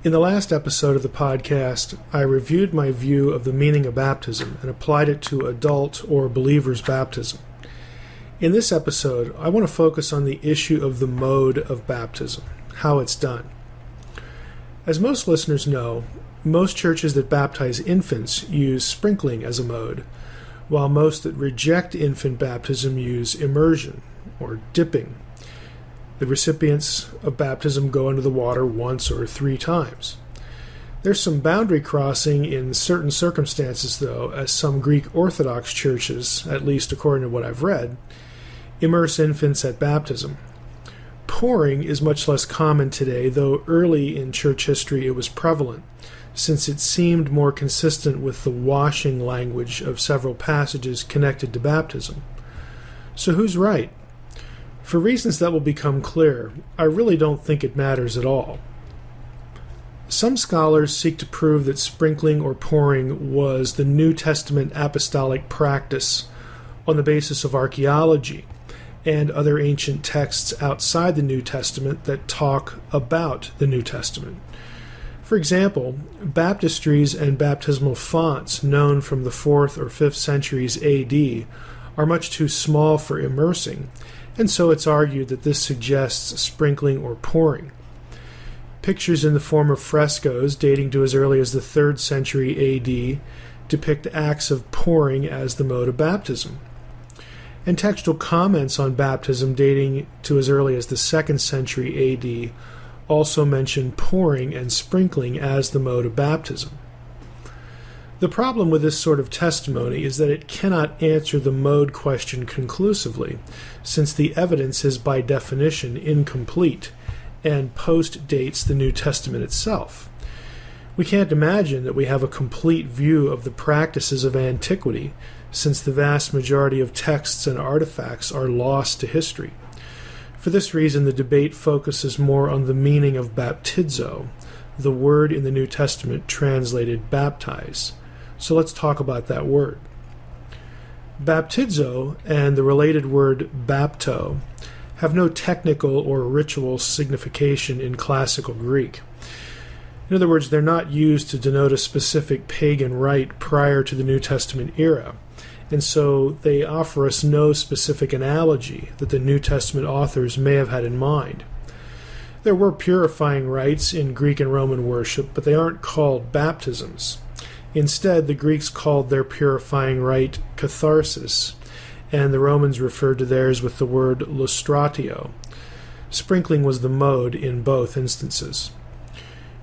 In the last episode of the podcast, I reviewed my view of the meaning of baptism and applied it to adult or believer's baptism. In this episode, I want to focus on the issue of the mode of baptism, how it's done. As most listeners know, most churches that baptize infants use sprinkling as a mode, while most that reject infant baptism use immersion, or dipping. The recipients of baptism go into the water once or 3 times. There's some boundary crossing in certain circumstances, though, as some Greek Orthodox churches, at least according to what I've read, immerse infants at baptism. Pouring is much less common today, though early in church history it was prevalent, since it seemed more consistent with the washing language of several passages connected to baptism. So who's right? For reasons that will become clear, I really don't think it matters at all. Some scholars seek to prove that sprinkling or pouring was the New Testament apostolic practice on the basis of archaeology and other ancient texts outside the New Testament that talk about the New Testament. For example, baptistries and baptismal fonts known from the 4th or 5th centuries AD are much too small for immersing, and so it's argued that this suggests sprinkling or pouring. Pictures in the form of frescoes dating to as early as the 3rd century AD depict acts of pouring as the mode of baptism. And textual comments on baptism dating to as early as the 2nd century AD also mention pouring and sprinkling as the mode of baptism. The problem with this sort of testimony is that it cannot answer the mode question conclusively, since the evidence is by definition incomplete and post-dates the New Testament itself. We can't imagine that we have a complete view of the practices of antiquity, since the vast majority of texts and artifacts are lost to history. For this reason, the debate focuses more on the meaning of baptizo, the word in the New Testament translated baptize. So let's talk about that word. Baptizo and the related word bapto have no technical or ritual signification in classical Greek. In other words, they're not used to denote a specific pagan rite prior to the New Testament era, and so they offer us no specific analogy that the New Testament authors may have had in mind. There were purifying rites in Greek and Roman worship, but they aren't called baptisms. Instead, the Greeks called their purifying rite catharsis, and the Romans referred to theirs with the word lustratio. Sprinkling was the mode in both instances.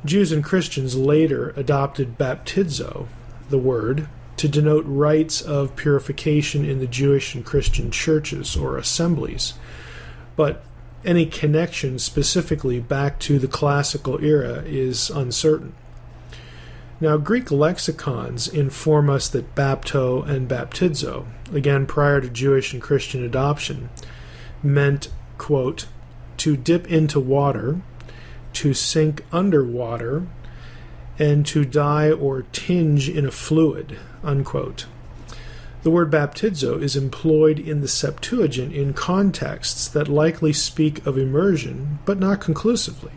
Jews and Christians later adopted baptizo, the word, to denote rites of purification in the Jewish and Christian churches or assemblies, but any connection specifically back to the classical era is uncertain. Now, Greek lexicons inform us that bapto and baptizo, again prior to Jewish and Christian adoption, meant, quote, to dip into water, to sink under water, and to dye or tinge in a fluid, unquote. The word baptizo is employed in the Septuagint in contexts that likely speak of immersion, but not conclusively.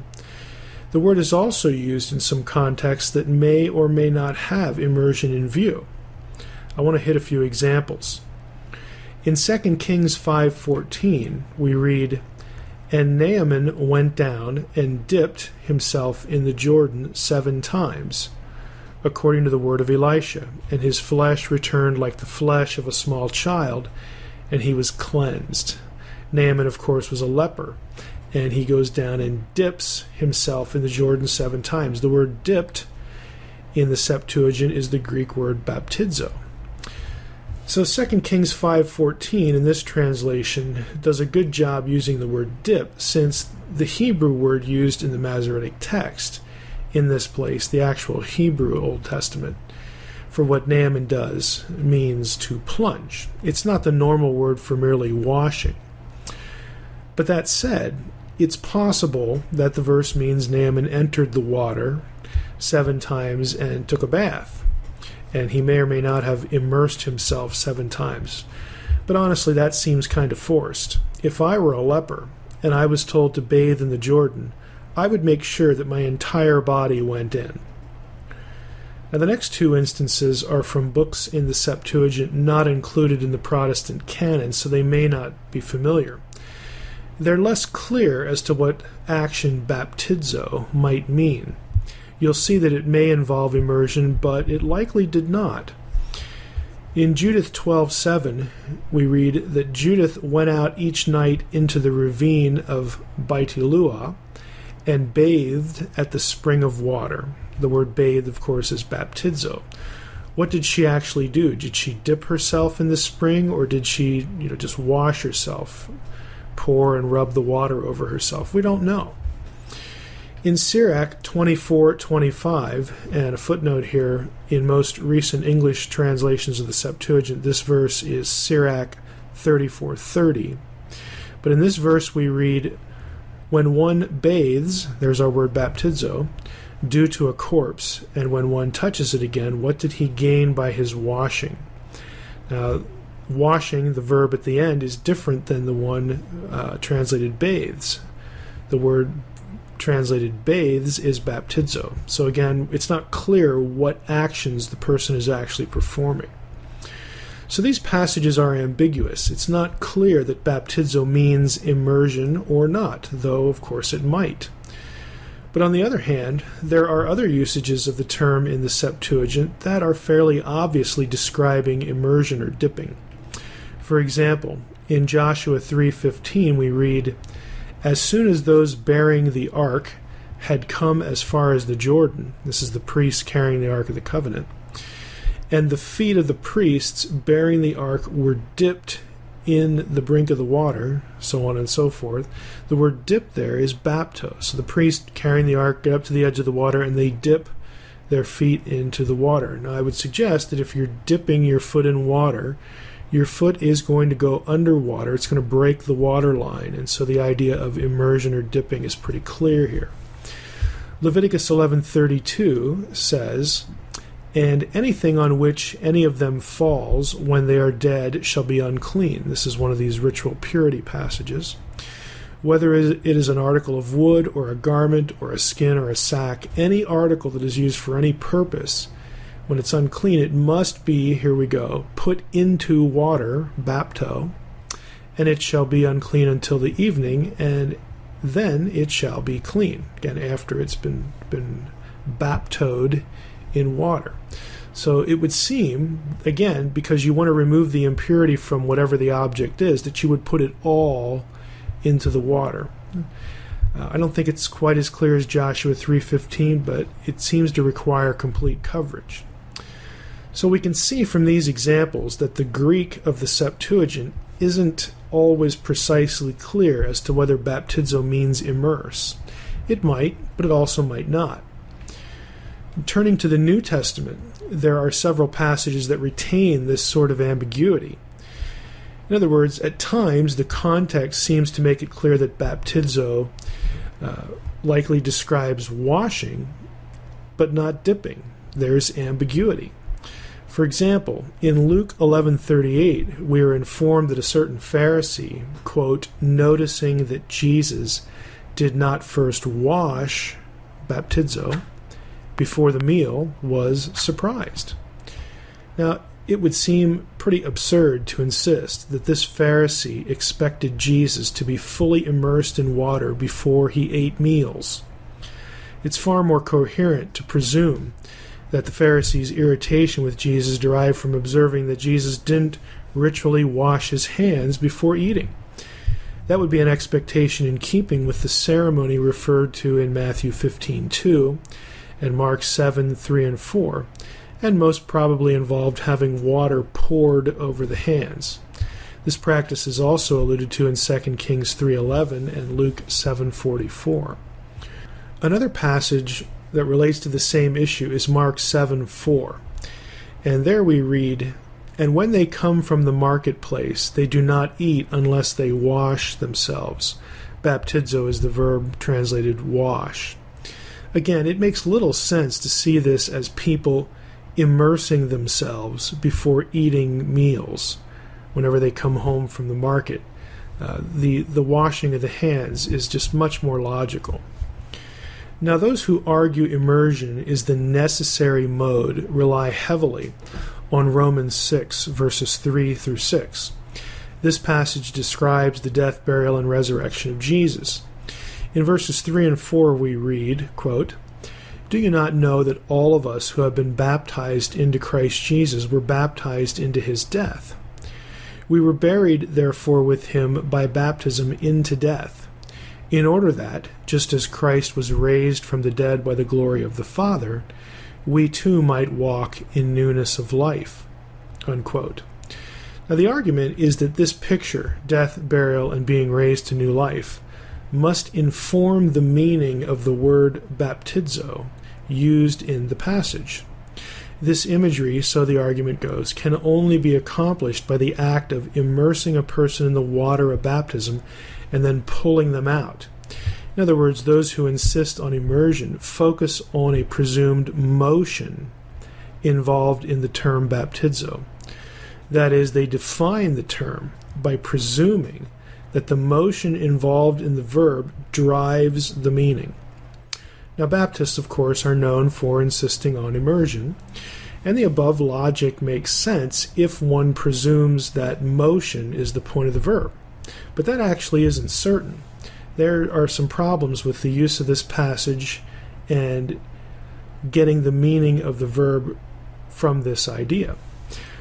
The word is also used in some contexts that may or may not have immersion in view. I want to hit a few examples. In 2 Kings 5:14, we read, "And Naaman went down and dipped himself in the Jordan 7 times, according to the word of Elisha, and his flesh returned like the flesh of a small child, and he was cleansed." Naaman, of course, was a leper, and he goes down and dips himself in the Jordan 7 times. The word dipped in the Septuagint is the Greek word baptizo. So 2 Kings 5:14 in this translation does a good job using the word dip, since the Hebrew word used in the Masoretic text, in this place, the actual Hebrew Old Testament, for what Naaman does means to plunge. It's not the normal word for merely washing. But that said, it's possible that the verse means Naaman entered the water 7 times and took a bath, and he may or may not have immersed himself 7 times. But honestly, that seems kind of forced. If I were a leper and I was told to bathe in the Jordan, I would make sure that my entire body went in. Now, the next two instances are from books in the Septuagint not included in the Protestant canon, so they may not be familiar. They're less clear as to what action baptizo might mean. You'll see that it may involve immersion, but it likely did not. In Judith 12:7, we read that Judith went out each night into the ravine of Baitilua and bathed at the spring of water. The word bathe, of course, is baptizo. What did she actually do? Did she dip herself in the spring, or did she, just wash herself, pour and rub the water over herself? We don't know. In Sirach 24:25, and a footnote here, in most recent English translations of the Septuagint, this verse is Sirach 34:30. But in this verse we read, when one bathes, there's our word baptizo, due to a corpse, and when one touches it again, what did he gain by his washing? Now, washing, the verb at the end, is different than the one translated bathes. The word translated bathes is baptizo. So again, it's not clear what actions the person is actually performing. So these passages are ambiguous. It's not clear that baptizo means immersion or not, though of course it might. But on the other hand, there are other usages of the term in the Septuagint that are fairly obviously describing immersion or dipping. For example, in Joshua 3:15 we read, as soon as those bearing the ark had come as far as the Jordan, this is the priests carrying the Ark of the Covenant, and the feet of the priests bearing the ark were dipped in the brink of the water, so on and so forth. The word dip there is bapto. So the priest carrying the ark get up to the edge of the water and they dip their feet into the water. Now I would suggest that if you're dipping your foot in water, your foot is going to go underwater. It's going to break the water line. And so the idea of immersion or dipping is pretty clear here. Leviticus 11:32 says, and anything on which any of them falls when they are dead shall be unclean. This is one of these ritual purity passages. Whether it is an article of wood or a garment or a skin or a sack, any article that is used for any purpose, when it's unclean, it must be, here we go, put into water, bapto, and it shall be unclean until the evening, and then it shall be clean. Again, after it's been baptoed in water. So it would seem, again, because you want to remove the impurity from whatever the object is, that you would put it all into the water. I don't think it's quite as clear as Joshua 3:15, but it seems to require complete coverage. So we can see from these examples that the Greek of the Septuagint isn't always precisely clear as to whether baptizo means immerse. It might, but it also might not. Turning to the New Testament, there are several passages that retain this sort of ambiguity. In other words, at times the context seems to make it clear that baptizo likely describes washing, but not dipping. There's ambiguity. For example, in Luke 11:38, we are informed that a certain Pharisee, quote, noticing that Jesus did not first wash, baptizo, before the meal, was surprised. Now, it would seem pretty absurd to insist that this Pharisee expected Jesus to be fully immersed in water before he ate meals. It's far more coherent to presume that the Pharisee's irritation with Jesus derived from observing that Jesus didn't ritually wash his hands before eating. That would be an expectation in keeping with the ceremony referred to in Matthew 15:2 and Mark 7:3 and 4, and most probably involved having water poured over the hands. This practice is also alluded to in 2 Kings 3:11 and Luke 7:44. Another passage that relates to the same issue is Mark 7:4, and there we read, and when they come from the marketplace, they do not eat unless they wash themselves. Baptizo is the verb translated wash. Again, it makes little sense to see this as people immersing themselves before eating meals whenever they come home from the market. The washing of the hands is just much more logical. Now, those who argue immersion is the necessary mode rely heavily on Romans 6, verses 3 through 6. This passage describes the death, burial, and resurrection of Jesus. In verses 3 and 4 we read, quote, "Do you not know that all of us who have been baptized into Christ Jesus were baptized into his death? We were buried, therefore, with him by baptism into death, in order that, just as Christ was raised from the dead by the glory of the Father, we too might walk in newness of life." Unquote. Now, the argument is that this picture, death, burial, and being raised to new life, must inform the meaning of the word baptizo used in the passage. This imagery, so the argument goes, can only be accomplished by the act of immersing a person in the water of baptism and then pulling them out. In other words, those who insist on immersion focus on a presumed motion involved in the term baptizo. That is, they define the term by presuming that the motion involved in the verb drives the meaning. Now, Baptists, of course, are known for insisting on immersion, and the above logic makes sense if one presumes that motion is the point of the verb. But that actually isn't certain. There are some problems with the use of this passage and getting the meaning of the verb from this idea.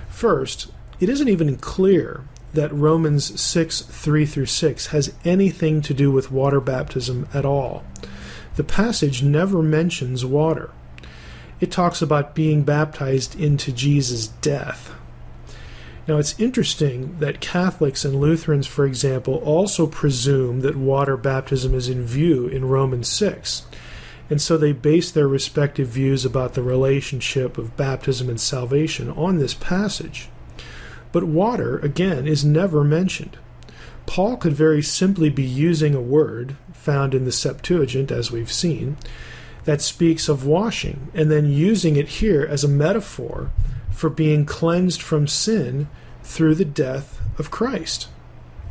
First, it isn't even clear that Romans 6, 3 through 6 has anything to do with water baptism at all. The passage never mentions water. It talks about being baptized into Jesus' death. Now, it's interesting that Catholics and Lutherans, for example, also presume that water baptism is in view in Romans 6, and so they base their respective views about the relationship of baptism and salvation on this passage. But water, again, is never mentioned. Paul could very simply be using a word found in the Septuagint, as we've seen, that speaks of washing, and then using it here as a metaphor for being cleansed from sin through the death of Christ,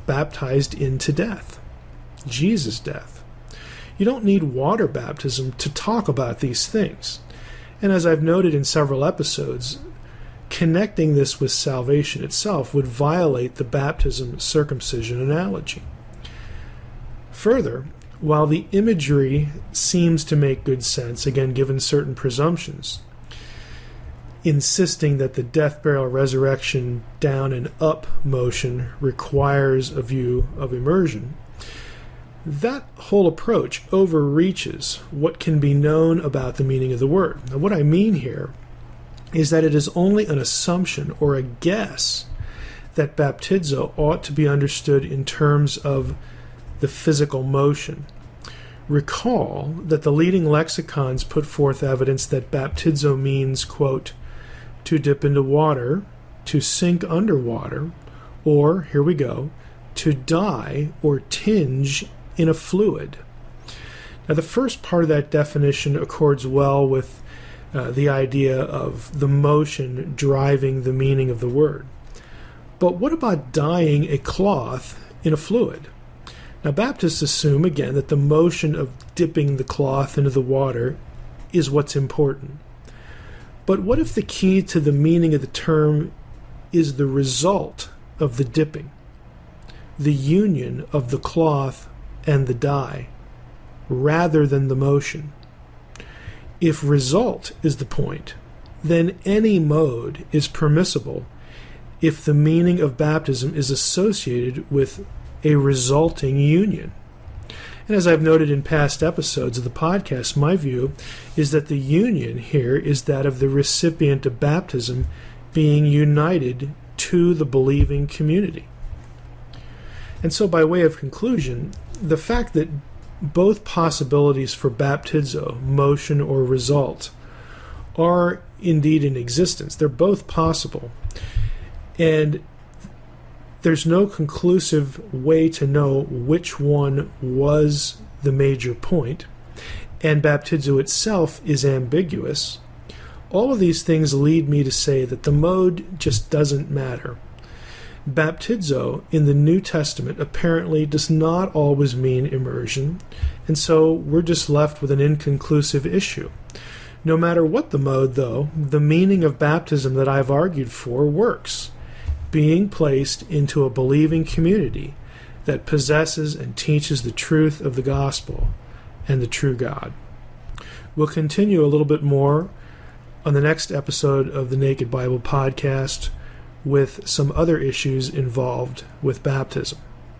baptized into death, Jesus' death. You don't need water baptism to talk about these things. And as I've noted in several episodes, connecting this with salvation itself would violate the baptism-circumcision analogy. Further, while the imagery seems to make good sense, again given certain presumptions, insisting that the death, burial, resurrection, down and up motion requires a view of immersion, that whole approach overreaches what can be known about the meaning of the word. Now, what I mean here is that it is only an assumption or a guess that baptizo ought to be understood in terms of the physical motion. Recall that the leading lexicons put forth evidence that baptizo means, quote, to dip into water, to sink underwater, or, here we go, to dye or tinge in a fluid. Now, the first part of that definition accords well with the idea of the motion driving the meaning of the word. But what about dyeing a cloth in a fluid? Now, Baptists assume, again, that the motion of dipping the cloth into the water is what's important. But what if the key to the meaning of the term is the result of the dipping, the union of the cloth and the dye, rather than the motion? If result is the point, then any mode is permissible if the meaning of baptism is associated with a resulting union. And as I've noted in past episodes of the podcast, my view is that the union here is that of the recipient of baptism being united to the believing community. And so, by way of conclusion, the fact that both possibilities for baptizo, motion or result, are indeed in existence. They're both possible. And there's no conclusive way to know which one was the major point. And baptizo itself is ambiguous. All of these things lead me to say that the mode just doesn't matter. Baptizo in the New Testament apparently does not always mean immersion, and so we're just left with an inconclusive issue. No matter what the mode, though, the meaning of baptism that I've argued for works, being placed into a believing community that possesses and teaches the truth of the gospel and the true God. We'll continue a little bit more on the next episode of the Naked Bible Podcast with some other issues involved with baptism.